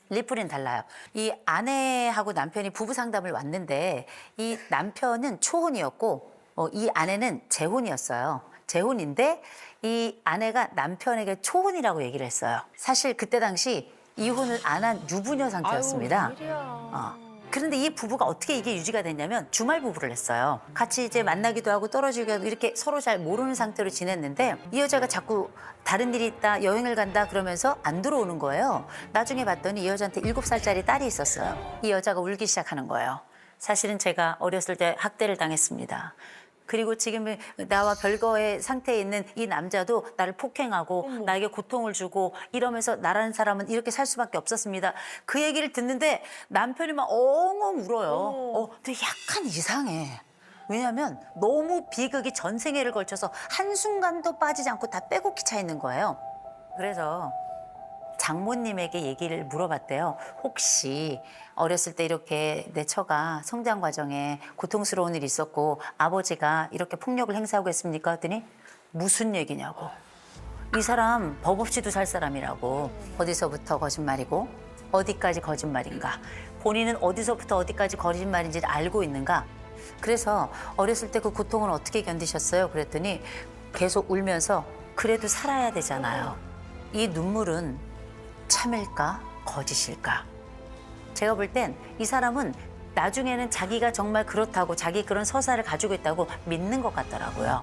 리플은 달라요. 이 아내하고 남편이 부부 상담을 왔는데 이 남편은 초혼이었고 이 아내는 재혼이었어요. 재혼인데 이 아내가 남편에게 초혼이라고 얘기를 했어요. 사실 그때 당시 이혼을 안 한 유부녀 상태였습니다. 그런데 이 부부가 어떻게 이게 유지가 됐냐면 주말 부부를 했어요. 같이 이제 만나기도 하고 떨어지기도 하고 이렇게 서로 잘 모르는 상태로 지냈는데 이 여자가 자꾸 다른 일이 있다, 여행을 간다 그러면서 안 들어오는 거예요. 나중에 봤더니 이 여자한테 7살짜리 딸이 있었어요. 이 여자가 울기 시작하는 거예요. 사실은 제가 어렸을 때 학대를 당했습니다. 그리고 지금 나와 별거의 상태에 있는 이 남자도 나를 폭행하고 나에게 고통을 주고 이러면서 나라는 사람은 이렇게 살 수밖에 없었습니다. 그 얘기를 듣는데 남편이 막 엉엉 울어요. 근데 약간 이상해. 왜냐하면 너무 비극이 전생애를 걸쳐서 한순간도 빠지지 않고 다 빼곡히 차 있는 거예요. 그래서 장모님에게 얘기를 물어봤대요. 혹시 어렸을 때 이렇게 내 처가 성장 과정에 고통스러운 일이 있었고 아버지가 이렇게 폭력을 행사하고 했습니까? 했더니 무슨 얘기냐고. 이 사람 법 없이도 살 사람이라고. 어디서부터 거짓말이고 어디까지 거짓말인가. 본인은 어디서부터 어디까지 거짓말인지를 알고 있는가. 그래서 어렸을 때 그 고통을 어떻게 견디셨어요? 그랬더니 계속 울면서 그래도 살아야 되잖아요. 이 눈물은 참일까? 거짓일까? 제가 볼 땐 이 사람은 나중에는 자기가 정말 그렇다고 자기 그런 서사를 가지고 있다고 믿는 것 같더라고요.